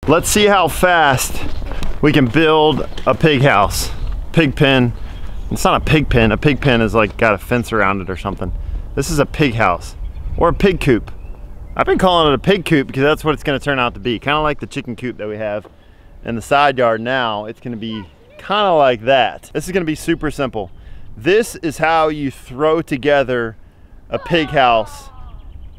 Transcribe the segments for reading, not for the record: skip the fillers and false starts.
Let's see how fast we can build a pig house. Pig pen. It's not a pig pen. A pig pen is like got a fence around it or something. This is a pig house or a pig coop. I've been calling it a pig coop because that's what it's going to turn out to be. Kind of like the chicken coop that we have in the side yard now. It's going to be kind of like that. This is going to be super simple. This is how you throw together a pig house,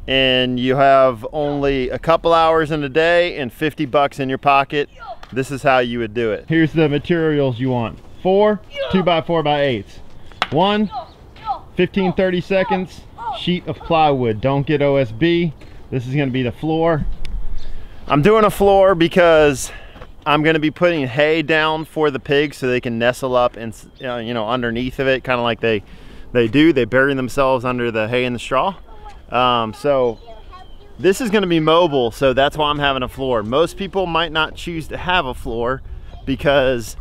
and you have only a couple hours in a day and 50 bucks in your pocket. This is how you would do it. Here's the materials you want. 4 2x4x8s. 1 15-30 seconds sheet of plywood. Don't get OSB. This is going to be the floor. I'm doing a floor because I'm going to be putting hay down for the pigs so they can nestle up and you know, underneath of it, kind of like they do. They bury themselves under the hay and the straw. So this is going to be mobile, so that's why I'm having a floor. Most people might not choose to have a floor because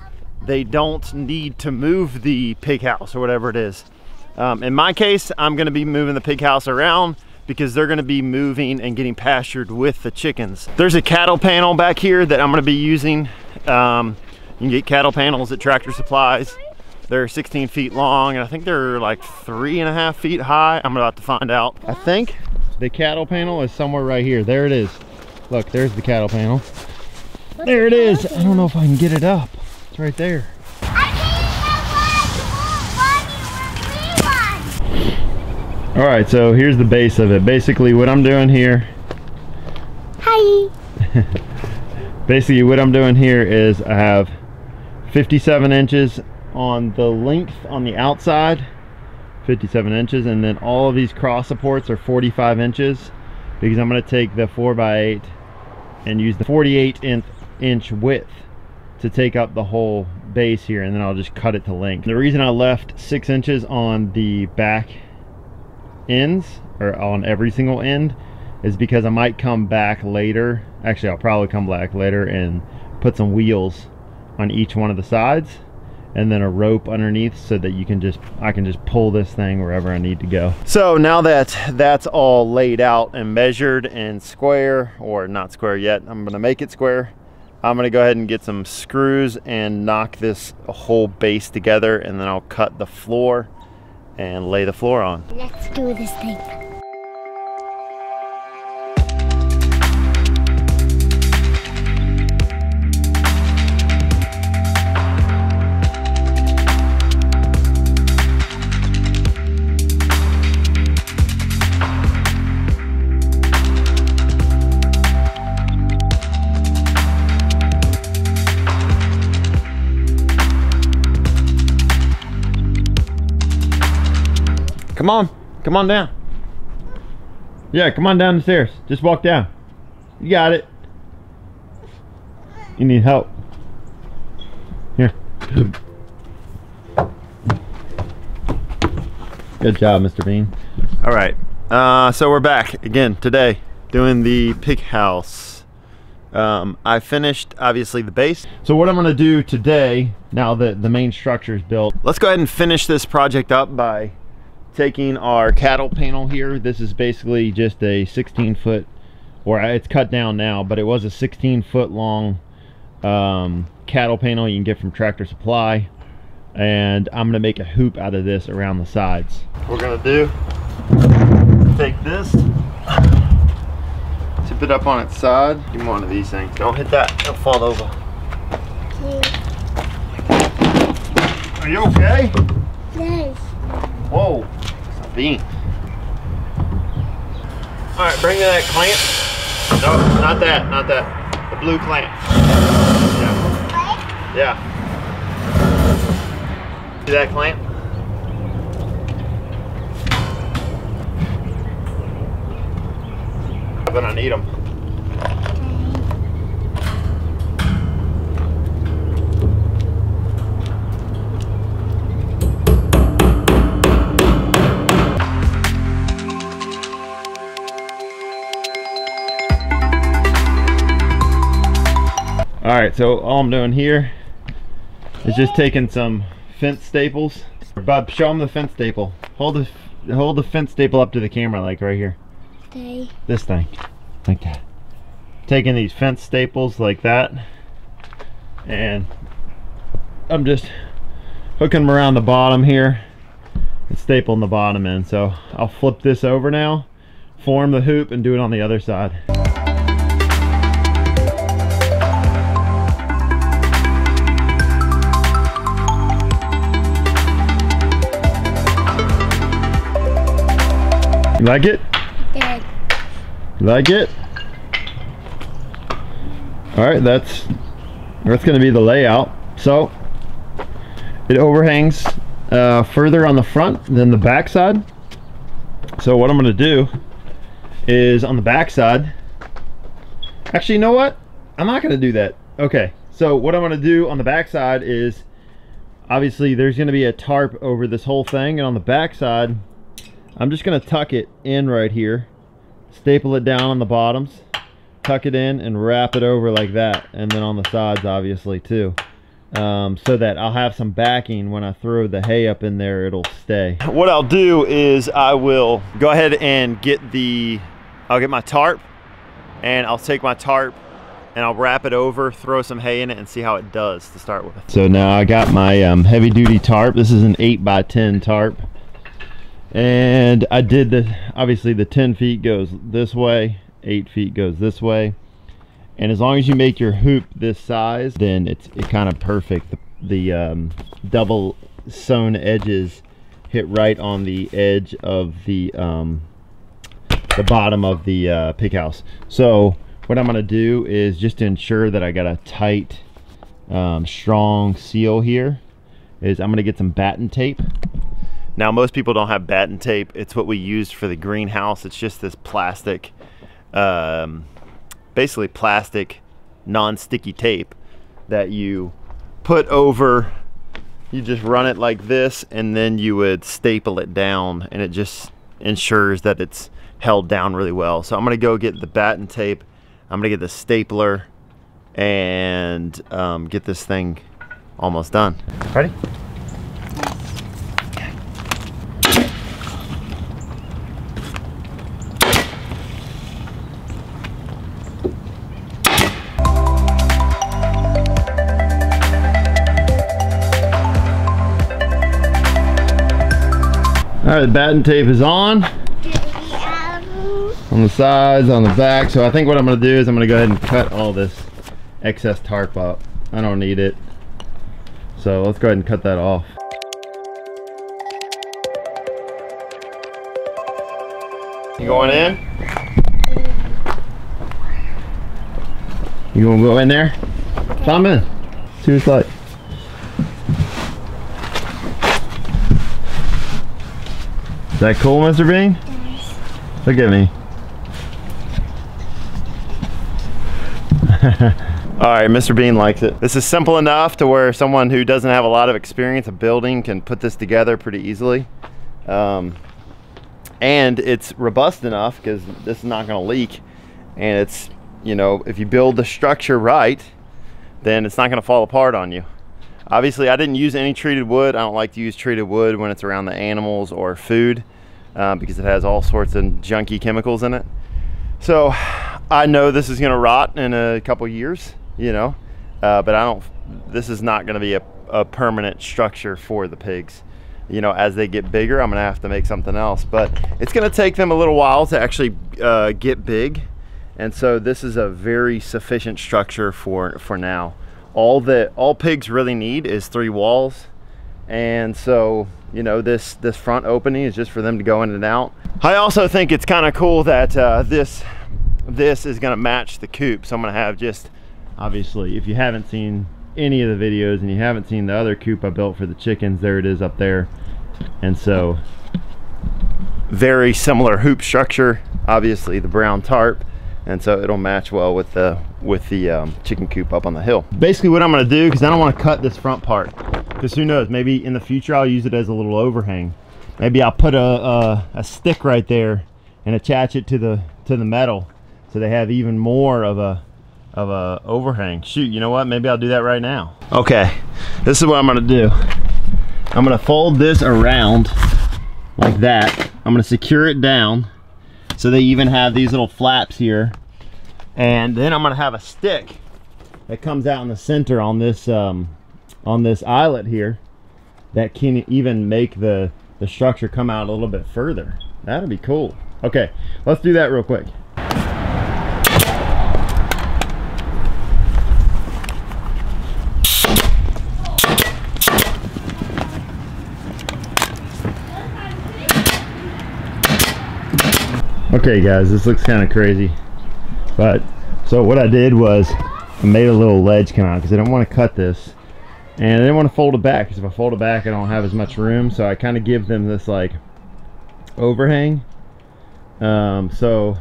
they don't need to move the pig house or whatever it is. In my case, I'm going to be moving the pig house around because they're going to be moving and getting pastured with the chickens. There's a cattle panel back here that I'm going to be using. You can get cattle panels at Tractor Supplies. They're 16 feet long, and I think they're like 3.5 feet high. I'm about to find out. I think the cattle panel is somewhere right here. There it is. Look, there's the cattle panel. There it is. I don't know if I can get it up. It's right there. All right, so here's the base of it. Basically what I'm doing here. Hi. Basically what I'm doing here is I have 57 inches on the length on the outside, 57 inches, and then all of these cross supports are 45 inches because I'm going to take the 4x8 and use the 48-inch width to take up the whole base here, and then I'll just cut it to length. The reason I left 6 inches on the back ends, or on every single end, is because I might come back later. Actually, I'll probably come back later and put some wheels on each one of the sides and then a rope underneath so that I can just pull this thing wherever I need to go. So now that that's all laid out and measured and square, or not square yet, I'm gonna make it square. I'm gonna go ahead and get some screws and knock this whole base together, and then I'll cut the floor and lay the floor on. Let's do this thing. Come on down. Yeah, come on down the stairs. Just walk down. You got it. You need help. Here. Good job, Mr. Bean. All right, so we're back again today doing the pig house. I finished obviously the base. So what I'm gonna do today, now that the main structure is built, let's go ahead and finish this project up by taking our cattle panel here. This is basically just a 16-foot, or it's cut down now, but it was a 16-foot long cattle panel you can get from Tractor Supply, and I'm gonna make a hoop out of this around the sides. What we're gonna do, take this, tip it up on its side. Give me one of these things. Don't hit that, it'll fall over. Are you okay? Yes. Whoa. Bean. All right, bring me that clamp. No, not that, not that. The blue clamp. Yeah. Yeah. See that clamp? But I need them. All right, so all I'm doing here is just taking some fence staples. Bob, show them the fence staple. Hold the fence staple up to the camera, like right here. Okay. This thing, like that. taking these fence staples like that, and I'm just hooking them around the bottom here and stapling the bottom in. So I'll flip this over now, form the hoop, and do it on the other side. You like it? Good. You like it? Alright, that's going to be the layout. So it overhangs further on the front than the back side. So what I'm going to do is on the back side, actually, you know what? I'm not going to do that. Okay, so what I'm going to do on the back side is, obviously there's going to be a tarp over this whole thing, and on the back side I'm just going to tuck it in right here, staple it down on the bottoms, tuck it in, and wrap it over like that, and then on the sides obviously too, so that I'll have some backing when I throw the hay up in there. It'll stay. What I'll do is I will go ahead and I'll get my tarp, and I'll take my tarp and I'll wrap it over, throw some hay in it, and see how it does to start with. So now I got my heavy duty tarp. This is an 8x10 tarp. And I did obviously the 10 feet goes this way, 8 feet goes this way, and as long as you make your hoop this size, then it's kind of perfect. The double sewn edges hit right on the edge of the bottom of the pig house. So what I'm going to do is, just to ensure that I got a tight, strong seal here, is I'm going to get some Batten tape. Now, most people don't have Batten tape. It's what we used for the greenhouse. It's just this plastic, basically plastic, non-sticky tape that you put over. You just run it like this, and then you would staple it down, and it just ensures that it's held down really well. So I'm gonna go get the Batten tape. I'm gonna get the stapler and get this thing almost done. Ready? All right, the Batten tape is on the sides, on the back. So I think what I'm gonna do is I'm gonna go ahead and cut all this excess tarp up. I don't need it. So let's go ahead and cut that off. You going in? You gonna go in there? Come in. See what it's like. Is that cool, Mr. Bean? Yes. Look at me. Alright, Mr. Bean likes it. This is simple enough to where someone who doesn't have a lot of experience of building can put this together pretty easily. And it's robust enough because this is not going to leak. And it's, you know, if you build the structure right, then it's not going to fall apart on you. Obviously, I didn't use any treated wood. I don't like to use treated wood when it's around the animals or food because it has all sorts of junky chemicals in it. So I know this is going to rot in a couple years, you know, but this is not going to be a permanent structure for the pigs. You know, as they get bigger, I'm going to have to make something else. But it's going to take them a little while to actually get big. And so this is a very sufficient structure for now. All pigs really need is 3 walls, and so, you know, this front opening is just for them to go in and out. I also think it's kind of cool that this is going to match the coop. So I'm going to have, just obviously, if you haven't seen any of the videos and you haven't seen the other coop I built for the chickens, there it is up there. And so very similar hoop structure, obviously the brown tarp, and so it'll match well with the chicken coop up on the hill. Basically what I'm going to do, because I don't want to cut this front part, because who knows, maybe in the future I'll use it as a little overhang. Maybe I'll put a stick right there and attach it to the metal, so they have even more of a overhang. Shoot, you know what, maybe I'll do that right now. Okay, this is what I'm going to do. I'm going to fold this around like that. I'm going to secure it down so they even have these little flaps here, And then I'm gonna have a stick that comes out in the center on this eyelet here that can even make the structure come out a little bit further. That'd be cool. Okay, let's do that real quick. Okay guys, this looks kind of crazy, but so what I did was I made a little ledge come out because I didn't want to cut this, and I didn't want to fold it back because if I fold it back I don't have as much room, so I kind of give them this like overhang. So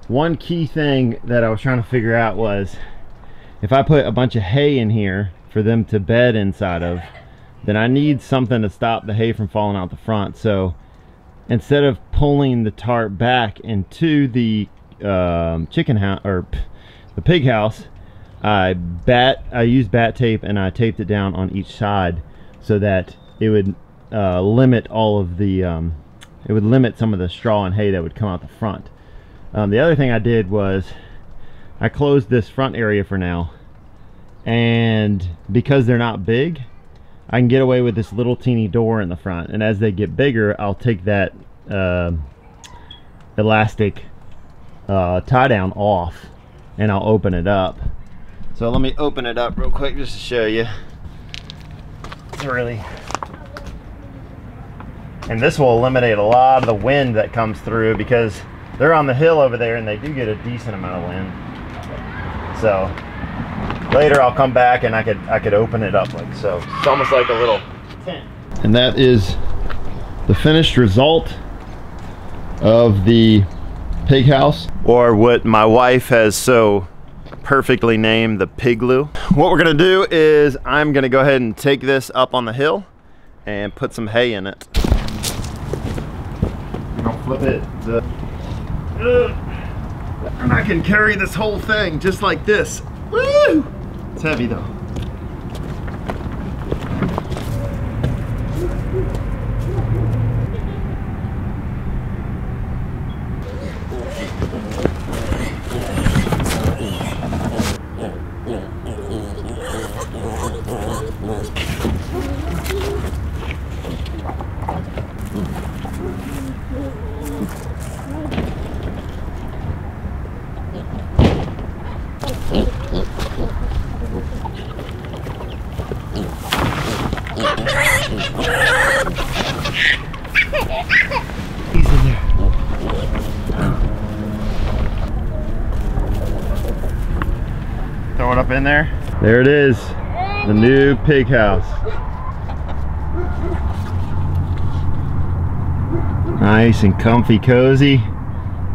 one key thing that I was trying to figure out was if I put a bunch of hay in here for them to bed inside of, then I need something to stop the hay from falling out the front. So instead of pulling the tarp back into the chicken house or the pig house, I used Batten Tape and I taped it down on each side so that it would limit all of the it would limit some of the straw and hay that would come out the front. The other thing I did was I closed this front area for now, and because they're not big, I can get away with this little teeny door in the front, and as they get bigger I'll take that elastic tie down off and I'll open it up. So let me open it up real quick just to show you. It's really, and this will eliminate a lot of the wind that comes through because they're on the hill over there and they do get a decent amount of wind. So later I'll come back and I could open it up like so. It's almost like a little tent. And that is the finished result of the pig house, or what my wife has so perfectly named the pigloo. What we're gonna do is I'm gonna go ahead and take this up on the hill and put some hay in it. I'll flip it. And I can carry this whole thing just like this. Woo! It's heavy though. He's in there. Throw it up in there. There it is, the new pig house. Nice and comfy, cozy.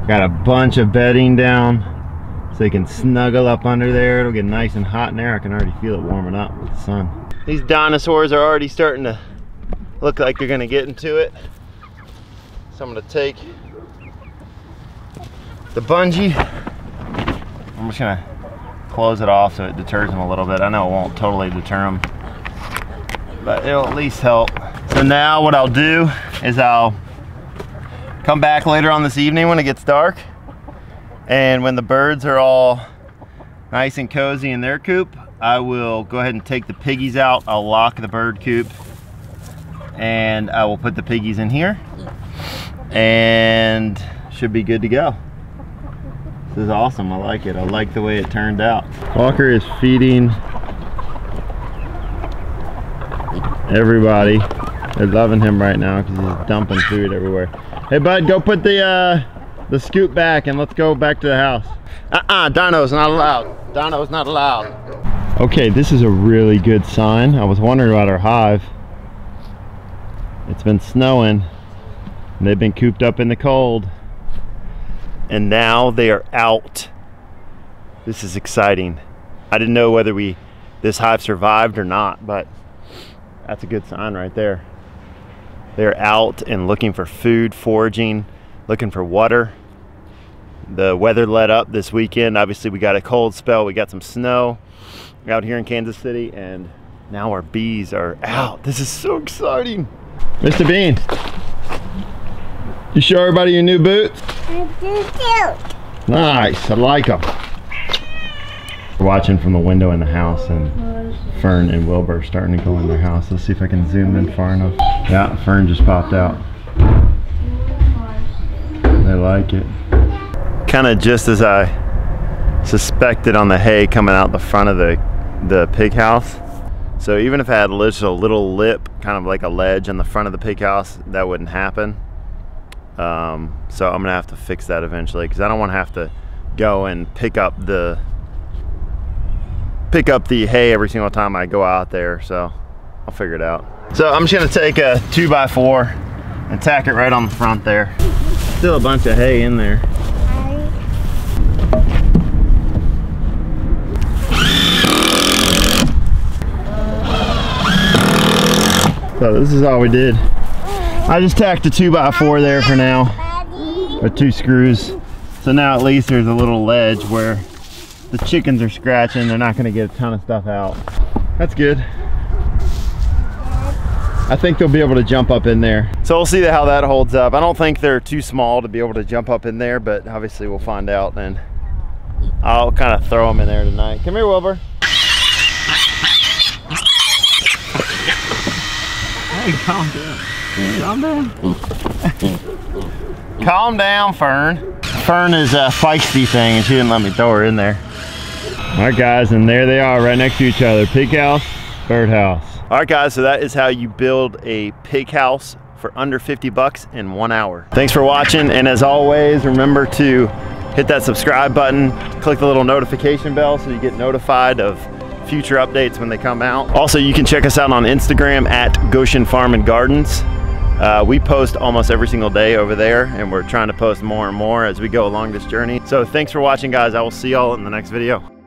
Got a bunch of bedding down so they can snuggle up under there. It'll get nice and hot in there. I can already feel it warming up with the sun. These dinosaurs are already starting to look like they're gonna get into it. So I'm gonna take the bungee. I'm just gonna close it off so it deters them a little bit. I know it won't totally deter them, but it'll at least help. So now what I'll do is I'll come back later on this evening when it gets dark, and when the birds are all nice and cozy in their coop, I will go ahead and take the piggies out. I'll lock the bird coop and I will put the piggies in here and should be good to go. This is awesome. I like it. I like the way it turned out. Walker is feeding everybody. They're loving him right now because he's dumping food everywhere. Hey bud, go put the scoop back and let's go back to the house. Dino's not allowed. Dino's not allowed. Okay, this is a really good sign. I was wondering about our hive. It's been snowing and they've been cooped up in the cold, and now they are out. This is exciting. I didn't know whether this hive survived or not, but that's a good sign right there. They're out and looking for food, foraging, looking for water. The weather let up this weekend. Obviously we got a cold spell, we got some snow out here in Kansas City, and now our bees are out. This is so exciting. Mr. Bean, you show everybody your new boots? I do too. Nice, I like them. We're watching from the window in the house, and Fern and Wilbur are starting to go in their house. Let's see if I can zoom in far enough. Yeah, Fern just popped out. They like it. Kind of just as I suspected on the hay coming out the front of the pig house. So even if I had just a little lip, kind of like a ledge on the front of the pig house, that wouldn't happen. So I'm gonna have to fix that eventually, because I don't want to have to go and pick up the hay every single time I go out there. So I'll figure it out. So I'm just gonna take a 2x4 and tack it right on the front there. Still a bunch of hay in there. So this is all we did. I just tacked a 2x4 there for now, with 2 screws. So now at least there's a little ledge where the chickens are scratching. They're not gonna get a ton of stuff out. That's good. I think they'll be able to jump up in there. So we'll see how that holds up. I don't think they're too small to be able to jump up in there, but obviously we'll find out, and I'll kind of throw them in there tonight. Come here, Wilbur. Hey, calm down. Calm down. Calm down, Fern. Fern is a feisty thing, and she didn't let me throw her in there. All right, guys, and there they are right next to each other. Pig house, bird house. All right, guys, so that is how you build a pig house for under 50 bucks in 1 hour. Thanks for watching, and as always, remember to hit that subscribe button, click the little notification bell so you get notified of future updates when they come out. Also, you can check us out on Instagram at Goshen Farm and Gardens. We post almost every single day over there, and we're trying to post more and more as we go along this journey. So thanks for watching, guys. I will see y'all in the next video.